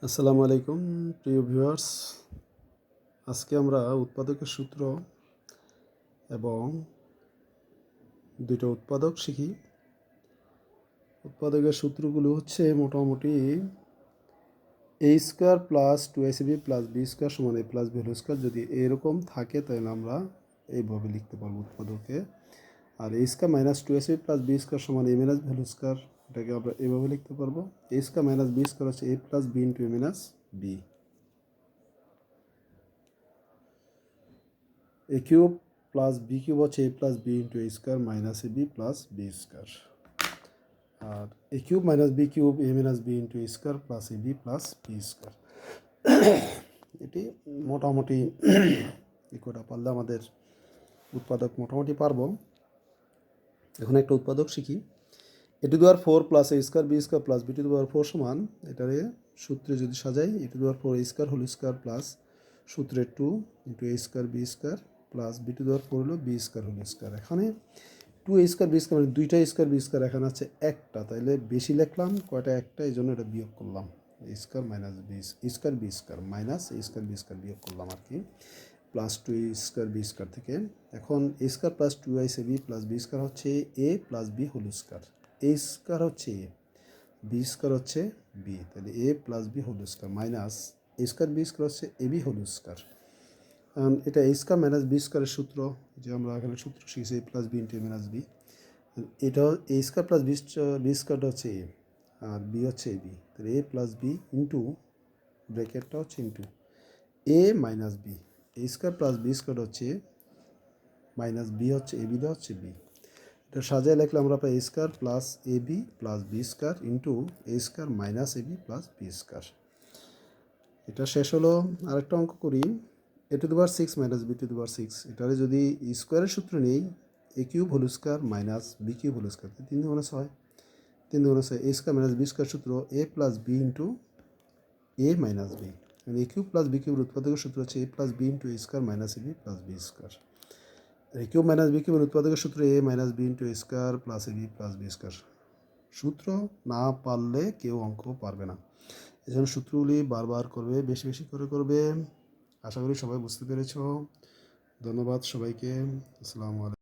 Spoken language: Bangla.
আসসালামু আলাইকুম প্রিয় ভিউয়ার্স। আজকে আমরা উৎপাদকের সূত্র এবং দুটো উৎপাদক শিখি। উৎপাদকের সূত্রগুলো হচ্ছে মোটামুটি এ স্কোয়ার প্লাস টু এ বি প্লাস বি স্কোয়ার সমান এ প্লাস বি হোল স্কোয়ার। যদি এরকম থাকে তাহলে আমরা এইভাবে লিখতে পারবো উৎপাদকে। আর এ স্কোয়ার মাইনাস টু এ বি প্লাস বি স্কোয়ার সমান এ মাইনাস বি হোল স্কোয়ার, এটাকে আমরা এইভাবে লিখতে পারবো। এ স্কোয়ার মাইনাস বি স্কোয়ার হচ্ছে A plus B into A minus B. A cube plus B cube হচ্ছে A plus B into A square minus A B plus B square. R A cube minus B cube A minus B into A square plus A B plus B square. এটি মোটামুটি এই কটা পারলে আমাদের উৎপাদক মোটামুটি পারবো। এখন একটা উৎপাদক শিখি। A to the power four plus A square B square plus B to the power four সমান, এটারে সূত্রে যদি সাজাই A to the power four A square whole square plus সূত্রে two into A square B square plus B to the power four হলো বি স্কোয়ার হোল স্কোয়ার। এখানে two A square B square মানে দুইটা স্কোয়ার বি স্কোয়ার, এখানে আছে একটা, তাইলে বেশি লিখলাম কয়টা একটা, এই জন্য এটা বিয়োগ করলাম। A square minus B square B square minus A square B square বিয়োগ করলাম আর কি, plus two A square B square থেকে। এখন A square plus two I C B plus B square হচ্ছে A plus B whole square. A square হচ্ছে এ, বি স্কোয়ার হচ্ছে বি, তাহলে A plus B whole square minus A square B square হচ্ছে এ বি হোল স্কোয়ার। এটা এ স্কোয়ার মাইনাস বি স্কোয়ারের সূত্র, যে আমরা এখানে সূত্র শিখেছি এ প্লাস বি ইন্টু এ মাইনাস বি। এটা এ স্কোয়ার প্লাস বি স্কোয়ারটা হচ্ছে এ আর বি হচ্ছে এ বি, তাহলে এ প্লাস বি ইন্টু ব্র্যাকেটটা হচ্ছে ইন্টু এ মাইনাস বি। এ স্কোয়ার প্লাস বি স্কোয়ার হচ্ছে মাইনাস বি হচ্ছে এ বি, দেওয়া হচ্ছে বি। এটা সাজায় লিখলে আমরা পাই A square plus A B plus B square into A square minus A B plus B square. এটা শেষ হলো। আরেকটা অঙ্ক করি। A to the power six minus B to the power six, এটারে যদি স্কোয়ারের সূত্র নেই A cube whole square minus B cube whole square, তিন দুগুণে ছয়, তিন দুগুণে ছয়। A square minus B square সূত্র A plus B into A minus B. A cube plus B কিউবের উৎপাদকের সূত্র হচ্ছে A plus B into A square minus A B plus B square. A cube minus B কিউবের উৎপাদকের সূত্র A minus B into A square plus A B plus B square. সূত্র না পারলে কেউ অঙ্ক পারবে না, এজন্য সূত্রগুলি বারবার করবে, বেশি বেশি করে করবে। আশা করি সবাই বুঝতে পেরেছ। ধন্যবাদ সবাইকে। আসসালামু আলাইকুম।